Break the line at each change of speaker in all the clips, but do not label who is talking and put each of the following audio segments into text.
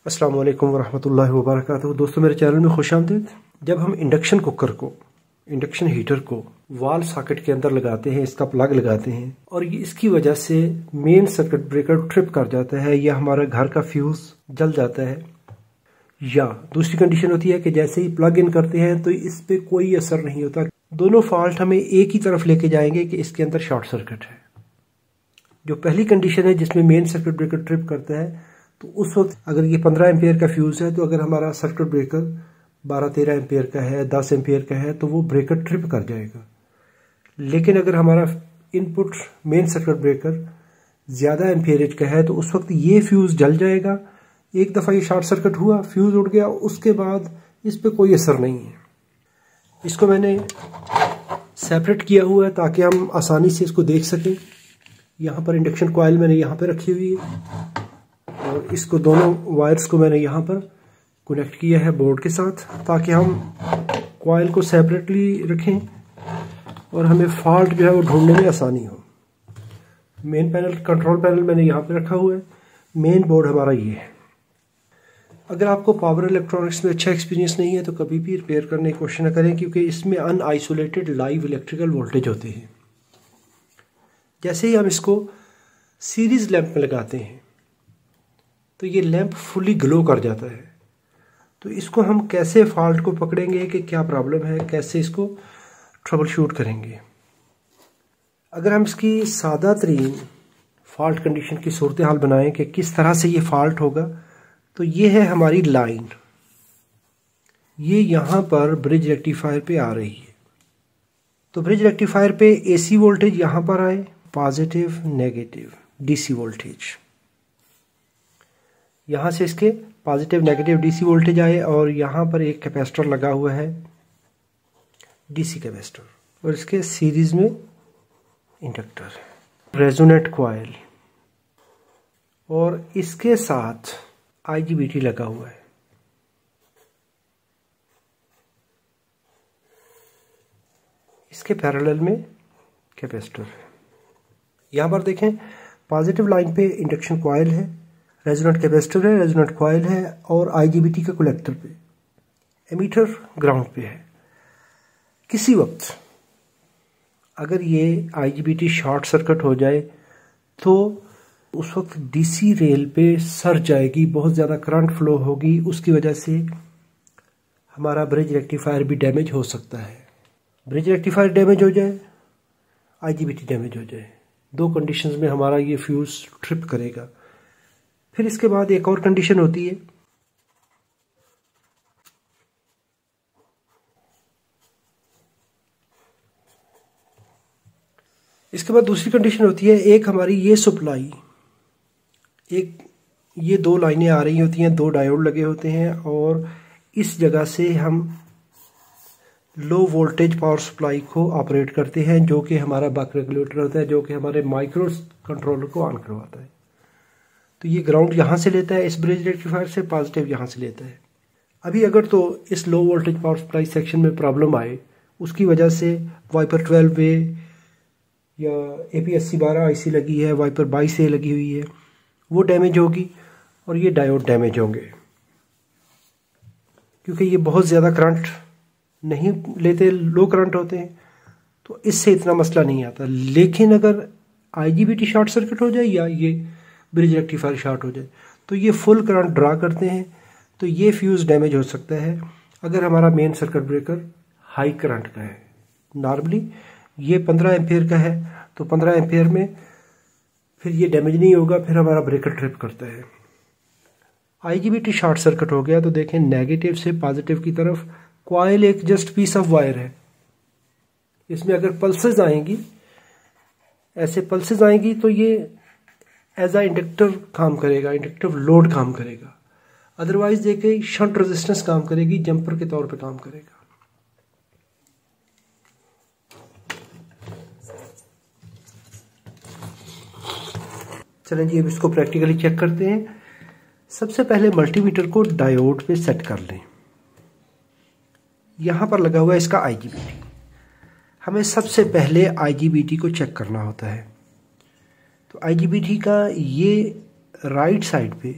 अस्सलाम वालेकुम वरहमतुल्लाहि वबरकातुहू। दोस्तों मेरे चैनल में खुश आमदीद। जब हम इंडक्शन कुकर को, इंडक्शन हीटर को वाल सॉकेट के अंदर लगाते हैं, इसका प्लग लगाते हैं और इसकी वजह से मेन सर्किट ब्रेकर ट्रिप कर जाता है या हमारा घर का फ्यूज जल जाता है, या दूसरी कंडीशन होती है कि जैसे ही प्लग इन करते हैं तो इस पे कोई असर नहीं होता। दोनों फॉल्ट हमें एक ही तरफ लेके जाएंगे कि इसके अंदर शॉर्ट सर्किट है। जो पहली कंडीशन है जिसमें मेन सर्किट ब्रेकर ट्रिप करता है, तो उस वक्त अगर ये 15 एम्पियर का फ्यूज है तो अगर हमारा सर्किट ब्रेकर 12-13 एम्पियर का है, 10 एम्पियर का है, तो वो ब्रेकर ट्रिप कर जाएगा। लेकिन अगर हमारा इनपुट मेन सर्किट ब्रेकर ज़्यादा एम्पियरेज का है तो उस वक्त ये फ्यूज जल जाएगा। एक दफ़ा ये शॉर्ट सर्किट हुआ, फ्यूज उड़ गया, उसके बाद इस पर कोई असर नहीं है। इसको मैंने सेपरेट किया हुआ है ताकि हम आसानी से इसको देख सकें। यहाँ पर इंडक्शन कॉइल मैंने यहाँ पर रखी हुई है और इसको दोनों वायर्स को मैंने यहाँ पर कनेक्ट किया है बोर्ड के साथ, ताकि हम कॉइल को सेपरेटली रखें और हमें फॉल्ट जो है वो ढूंढने में आसानी हो। मेन पैनल, कंट्रोल पैनल मैंने यहाँ पे रखा हुआ है। मेन बोर्ड हमारा ये है। अगर आपको पावर इलेक्ट्रॉनिक्स में अच्छा एक्सपीरियंस नहीं है तो कभी भी रिपेयर करने की कोशिश न करें, क्योंकि इसमें अनआइसोलेटेड लाइव इलेक्ट्रिकल वोल्टेज होते हैं। जैसे ही हम इसको सीरीज लैंप में लगाते हैं तो ये लैंप फुली ग्लो कर जाता है। तो इसको हम कैसे फॉल्ट को पकड़ेंगे कि क्या प्रॉब्लम है, कैसे इसको ट्रबल शूट करेंगे। अगर हम इसकी सादा तरीन फॉल्ट कंडीशन की सूरत हाल बनाएं कि किस तरह से ये फॉल्ट होगा, तो ये है हमारी लाइन। ये यहाँ पर ब्रिज रेक्टिफायर पे आ रही है। तो ब्रिज रेक्टिफायर पे एसी वोल्टेज यहाँ पर आए, पॉजिटिव नेगेटिव डीसी वोल्टेज, यहाँ से इसके पॉजिटिव नेगेटिव डीसी वोल्टेज आए, और यहाँ पर एक कैपेसिटर लगा हुआ है, डीसी कैपेसिटर, और इसके सीरीज में इंडक्टर, रेजोनेट कॉइल, और इसके साथ आईजीबीटी लगा हुआ है। इसके पैरेलल में कैपेसिटर है। यहाँ पर देखें, पॉजिटिव लाइन पे इंडक्शन कॉइल है, रेजोनेंट कैपेसिटर है, रेजोनेंट कॉइल है, और आईजीबीटी का कलेक्टर पे, एमीटर ग्राउंड पे है। किसी वक्त अगर ये आईजीबीटी शॉर्ट सर्किट हो जाए तो उस वक्त डीसी रेल पे सर जाएगी, बहुत ज़्यादा करंट फ्लो होगी, उसकी वजह से हमारा ब्रिज रेक्टिफायर भी डैमेज हो सकता है। ब्रिज रेक्टिफायर डैमेज हो जाए, आईजीबीटी डैमेज हो जाए, दो कंडीशंस में हमारा ये फ्यूज ट्रिप करेगा। फिर इसके बाद एक और कंडीशन होती है, इसके बाद दूसरी कंडीशन होती है, एक हमारी ये सप्लाई, एक ये दो लाइनें आ रही होती हैं, दो डायोड लगे होते हैं, और इस जगह से हम लो वोल्टेज पावर सप्लाई को ऑपरेट करते हैं, जो कि हमारा बक रेगुलेटर होता है, जो कि हमारे माइक्रो कंट्रोलर को ऑन करवाता है। तो ये ग्राउंड यहाँ से लेता है इस ब्रिज रेक्टिफायर से, पॉजिटिव यहाँ से लेता है। अभी अगर तो इस low voltage power supply section में प्रॉब्लम आए, उसकी वजह से वाइपर 12 वे या APSC 12 आईसी लगी है, वाइपर 22A लगी हुई है, वो डैमेज होगी, और ये डायोड डैमेज होंगे, क्योंकि ये बहुत ज़्यादा करंट नहीं लेते, लो करंट होते हैं, तो इससे इतना मसला नहीं आता। लेकिन अगर आईजीबीटी शॉर्ट सर्किट हो जाए या ये ब्रिज रेक्टिफायर शॉर्ट हो जाए तो ये फुल करंट ड्रा करते हैं, तो ये फ्यूज डैमेज हो सकता है। अगर हमारा main circuit breaker high current का है, नॉर्मली ये 15 एम्पियर का है, तो 15 एम्पियर में फिर ये डैमेज नहीं होगा, फिर हमारा ब्रेकर ट्रिप करता है। आईजीबीटी शॉर्ट सर्किट हो गया तो देखें, नेगेटिव से पॉजिटिव की तरफ कॉइल एक जस्ट पीस ऑफ वायर है, इसमें अगर पल्सेस आएंगी, ऐसे पल्सेस आएंगी, तो ये एज आ इंडक्टर काम करेगा, इंडक्टिव लोड काम करेगा। अदरवाइज देखें, शंट रेजिस्टेंस काम करेगी, जंपर के तौर पे काम करेगा। चलें जी, अब इसको प्रैक्टिकली चेक करते हैं। सबसे पहले मल्टीमीटर को डायोड पे सेट कर लें। यहाँ पर लगा हुआ है इसका आईजीबीटी। हमें सबसे पहले आईजीबीटी को चेक करना होता है। तो आईजीबीटी का ये राइट साइड पे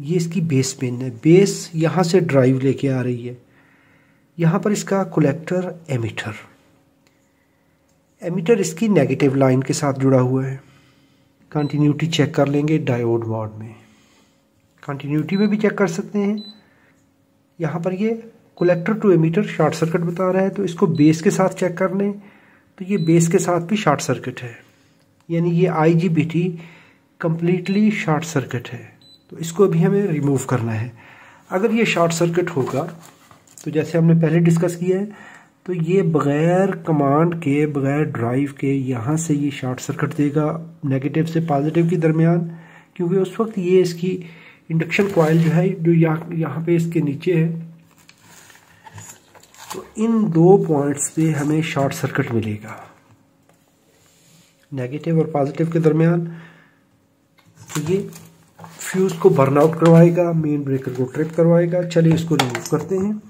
ये इसकी बेस पिन है। बेस यहाँ से ड्राइव लेके आ रही है। यहाँ पर इसका कलेक्टर एमीटर, एमीटर इसकी नेगेटिव लाइन के साथ जुड़ा हुआ है। कंटिन्यूटी चेक कर लेंगे डायोड मोड में, कंटिन्यूटी में भी चेक कर सकते हैं। यहाँ पर ये collector to emitter short circuit बता रहा है, तो इसको बेस के साथ चेक कर लें, तो ये बेस के साथ भी शॉर्ट सर्किट है, यानी ये IGBT कंप्लीटली शॉर्ट सर्किट है। तो इसको भी हमें रिमूव करना है। अगर ये शॉर्ट सर्किट होगा तो जैसे हमने पहले डिस्कस किया है, तो ये बग़ैर कमांड के, बग़ैर ड्राइव के यहाँ से ये शॉर्ट सर्किट देगा नेगेटिव से पॉजिटिव के दरमियान, क्योंकि उस वक्त ये इसकी इंडक्शन कॉइल जो है, जो यहाँ पे इसके नीचे है, तो इन 2 पॉइंट्स पे हमें शॉर्ट सर्किट मिलेगा नेगेटिव और पॉजिटिव के दरमियान। तो ये फ्यूज को बर्न आउट करवाएगा, मेन ब्रेकर को ट्रिप करवाएगा। चलिए इसको रिमूव करते हैं।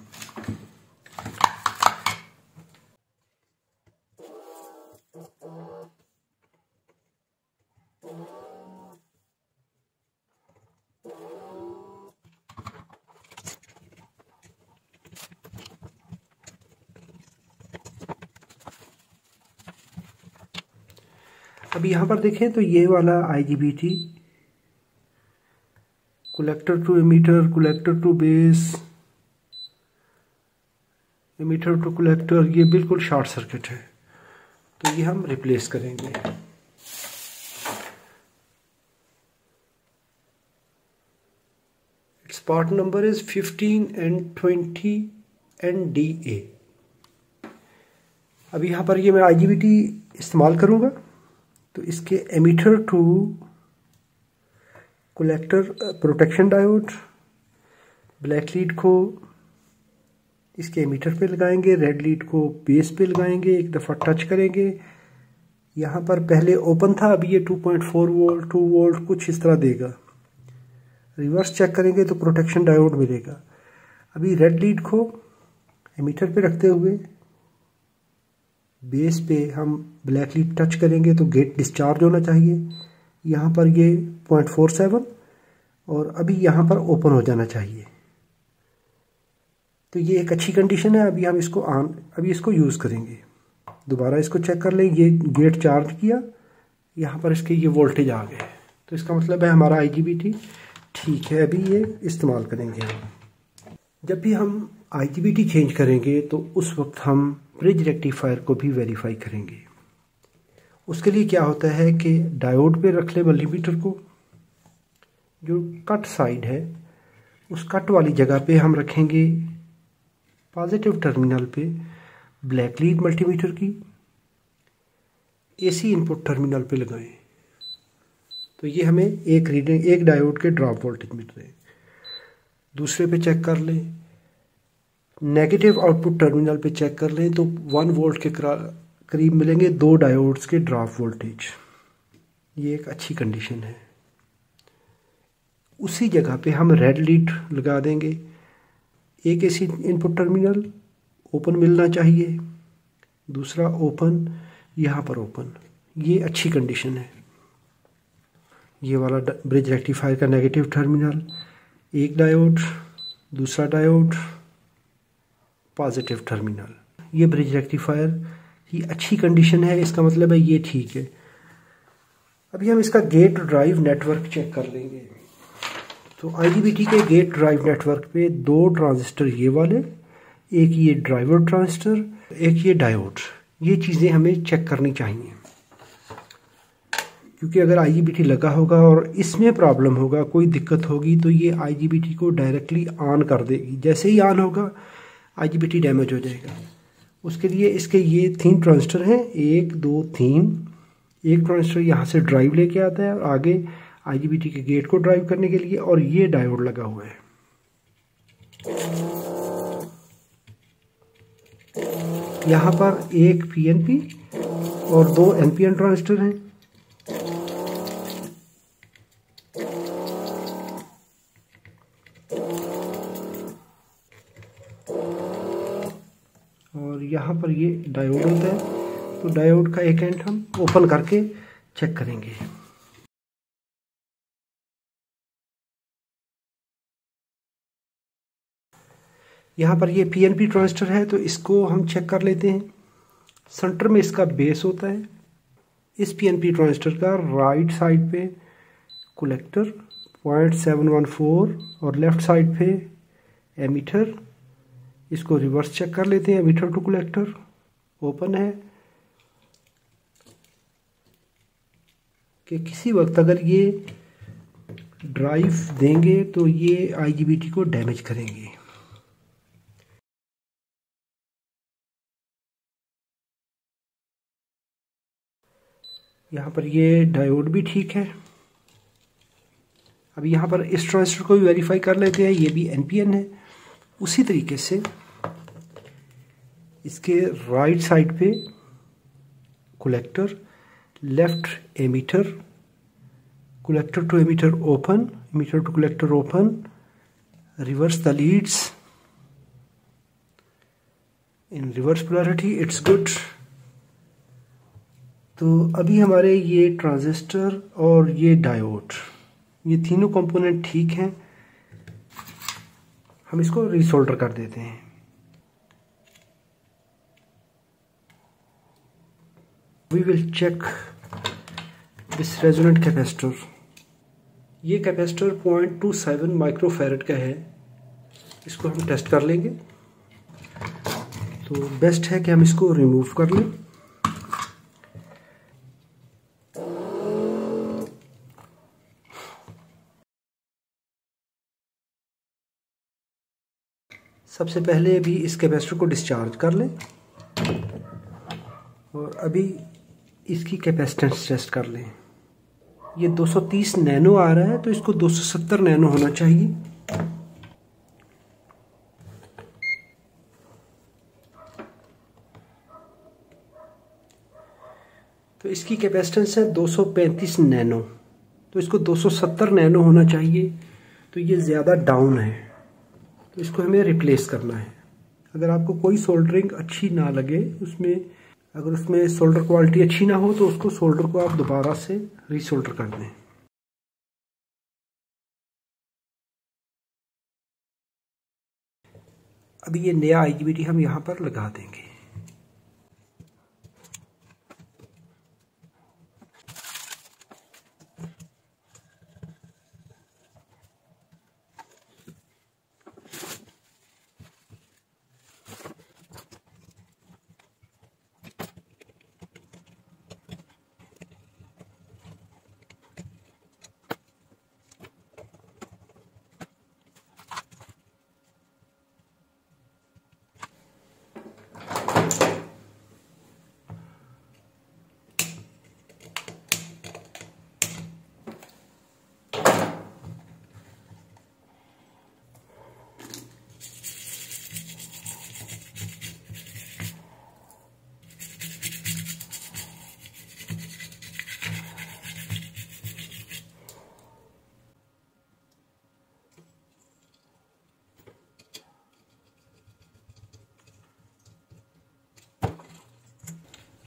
अब यहाँ पर देखें तो ये वाला IGBT collector to emitter, collector to base, emitter to collector, ये बिल्कुल शॉर्ट सर्किट है। तो ये हम रिप्लेस करेंगे। It's part number is 15 and 20 and DA। अब यहाँ पर ये मैं IGBT इस्तेमाल करूँगा, तो इसके emitter to collector protection diode, black lead को इसके एमीटर पे लगाएंगे, रेड लीड को बेस पे लगाएंगे, एक दफ़ा टच करेंगे। यहाँ पर पहले ओपन था, अभी ये 2.4 वोल्ट 2 वोल्ट कुछ इस तरह देगा। रिवर्स चेक करेंगे तो प्रोटेक्शन डायोड मिलेगा। अभी रेड लीड को एमीटर पे रखते हुए बेस पे हम ब्लैक लीड टच करेंगे तो गेट डिस्चार्ज होना चाहिए। यहाँ पर ये 0.47 और अभी यहाँ पर ओपन हो जाना चाहिए। तो ये एक अच्छी कंडीशन है। अभी हम इसको अभी इसको यूज़ करेंगे। दोबारा इसको चेक कर लें, ये गेट चार्ज किया, यहाँ पर इसके ये वोल्टेज आ गए, तो इसका मतलब है हमारा IGBT ठीक है। अभी ये इस्तेमाल करेंगे हम। जब भी हम IGBT चेंज करेंगे तो उस वक्त हम ब्रिज रेक्टिफायर को भी वेरीफाई करेंगे। उसके लिए क्या होता है कि डायोड पे रख ले मल्टीमीटर को, जो कट साइड है उस कट वाली जगह पे हम रखेंगे पॉजिटिव टर्मिनल पे ब्लैक लीड मल्टीमीटर की, AC इनपुट टर्मिनल पे लगाएं, तो ये हमें एक रीडिंग, एक डायोड के ड्रॉप वोल्टेज मिल रहे हैं। दूसरे पे चेक कर लें, नेगेटिव आउटपुट टर्मिनल पे चेक कर लें तो 1 वोल्ट के करीब मिलेंगे 2 डायोड्स के ड्रॉप वोल्टेज। ये एक अच्छी कंडीशन है। उसी जगह पे हम रेड लीड लगा देंगे। एक AC इनपुट टर्मिनल ओपन मिलना चाहिए, दूसरा ओपन, यहाँ पर ओपन। ये अच्छी कंडीशन है। ये वाला ब्रिज रेक्टिफायर का नेगेटिव टर्मिनल, एक डायोड, दूसरा डायोड, पॉजिटिव टर्मिनल। ये ब्रिज रेक्टिफायर की अच्छी कंडीशन है, इसका मतलब है ये ठीक है। अभी हम इसका गेट ड्राइव नेटवर्क चेक कर लेंगे। तो IGBT के गेट ड्राइव नेटवर्क पे 2 ट्रांजिस्टर ये वाले, एक ये ड्राइवर ट्रांजिस्टर, एक ये डायोड, ये चीज़ें हमें चेक करनी चाहिए। क्योंकि अगर IGBT लगा होगा और इसमें प्रॉब्लम होगा, कोई दिक्कत होगी, तो ये IGBT को डायरेक्टली ऑन कर देगी। जैसे ही ऑन होगा IGBT डैमेज हो जाएगा। उसके लिए इसके ये 3 ट्रांजिस्टर हैं, 1 2 3। एक ट्रांजिस्टर यहाँ से ड्राइव लेके आता है और आगे IGBT के गेट को ड्राइव करने के लिए, और ये डायोड लगा हुआ है। यहाँ पर एक PNP और 2 NPN ट्रांजिस्टर हैं। और यहाँ पर ये डायोड होता है, तो डायोड का एक एंड हम ओपन करके चेक करेंगे। यहाँ पर ये पीएनपी ट्रांजिस्टर है तो इसको हम चेक कर लेते हैं। सेंटर में इसका बेस होता है। इस पीएनपी ट्रांजिस्टर का राइट साइड पे कलेक्टर 0.714 और लेफ्ट साइड पे एमीटर। इसको रिवर्स चेक कर लेते हैं। एमीटर टू कलेक्टर ओपन है कि किसी वक्त अगर ये ड्राइव देंगे तो ये आईजीबीटी को डैमेज करेंगे। यहाँ पर ये डायोड भी ठीक है। अब यहाँ पर इस ट्रांजिस्टर को भी वेरीफाई कर लेते हैं। ये भी एनपीएन है। उसी तरीके से इसके राइट साइड पे collector, left emitter, collector to emitter open, emitter to collector open, reverse the leads in reverse polarity, it's good. तो अभी हमारे ये ट्रांजिस्टर और ये डायोड, ये तीनों कंपोनेंट ठीक हैं। हम इसको रीसोल्डर कर देते हैं। We will check this resonant capacitor. ये कैपेसिटर 0.27 माइक्रोफैरड का है। इसको हम टेस्ट कर लेंगे। तो बेस्ट है कि हम इसको रिमूव कर लें। सबसे पहले अभी इस कैपेसिटर को डिस्चार्ज कर लें और अभी इसकी कैपेसिटेंस टेस्ट कर लें। ये 230 नैनो आ रहा है तो इसको 270 नैनो होना चाहिए। तो इसकी कैपेसिटेंस है 235 नैनो, तो इसको 270 नैनो होना चाहिए। तो ये ज़्यादा डाउन है तो इसको हमें रिप्लेस करना है। अगर आपको कोई सोल्डरिंग अच्छी ना लगे उसमें, अगर उसमें सोल्डर क्वालिटी अच्छी ना हो तो उसको सोल्डर को आप दोबारा से रीसोल्डर कर दें। अभी ये नया आईजीबीटी हम यहाँ पर लगा देंगे।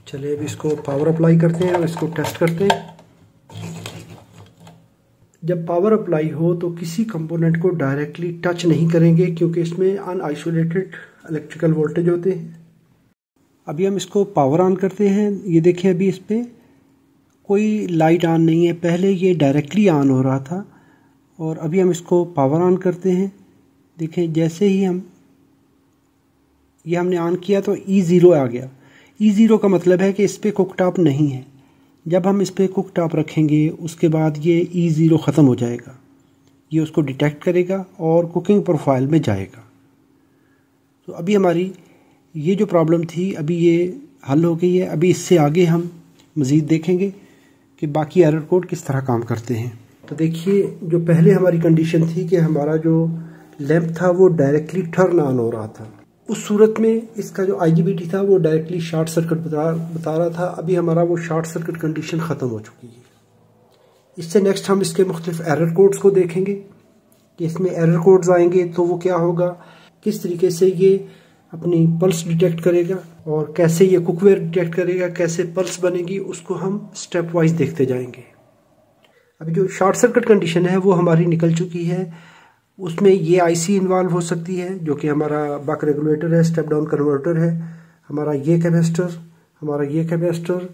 चलिए अब इसको पावर अप्लाई करते हैं और इसको टेस्ट करते हैं। जब पावर अप्लाई हो तो किसी कंपोनेंट को डायरेक्टली टच नहीं करेंगे क्योंकि इसमें अनआइसोलेटेड इलेक्ट्रिकल वोल्टेज होते हैं। अभी हम इसको पावर ऑन करते हैं। ये देखिए अभी इस पर कोई लाइट ऑन नहीं है। पहले ये डायरेक्टली ऑन हो रहा था और अभी हम इसको पावर ऑन करते हैं। देखें जैसे ही ये हमने ऑन किया तो E0 आ गया। E0 का मतलब है कि इस पर कुक टॉप नहीं है। जब हम इस पर कुक टॉप रखेंगे उसके बाद ये E0 ख़त्म हो जाएगा। ये उसको डिटेक्ट करेगा और कुकिंग प्रोफाइल में जाएगा। तो अभी हमारी ये जो प्रॉब्लम थी अभी ये हल हो गई है। अभी इससे आगे हम मज़ीद देखेंगे कि बाकी एरर कोड किस तरह काम करते हैं। तो देखिए जो पहले हमारी कंडीशन थी कि हमारा जो लैंप था वो डायरेक्टली टर्न ऑन हो रहा था, उस सूरत में इसका जो आईजीबीटी था वो डायरेक्टली शॉर्ट सर्किट बता रहा था। अभी हमारा वो शॉर्ट सर्किट कंडीशन ख़त्म हो चुकी है। इससे नेक्स्ट हम इसके मुख्तलिफ एरर कोड्स को देखेंगे कि इसमें एरर कोड्स आएंगे तो वो क्या होगा, किस तरीके से ये अपनी पल्स डिटेक्ट करेगा और कैसे ये कुकवेयर डिटेक्ट करेगा, कैसे पल्स बनेगी, उसको हम स्टेप वाइज देखते जाएंगे। अभी जो शॉर्ट सर्किट कंडीशन है वो हमारी निकल चुकी है उसमें ये आईसी इन्वॉल्व हो सकती है जो कि हमारा बक रेगुलेटर है, स्टेप डाउन कन्वर्टर है, हमारा ये कैपेसिटर,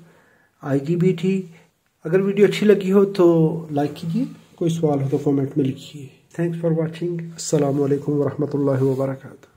IGBT। अगर वीडियो अच्छी लगी हो तो लाइक कीजिए, कोई सवाल हो तो कमेंट में लिखिए। Thanks for watching. अस्सलाम वालेकुम वरहमतुल्लाहि वबरकातुहू।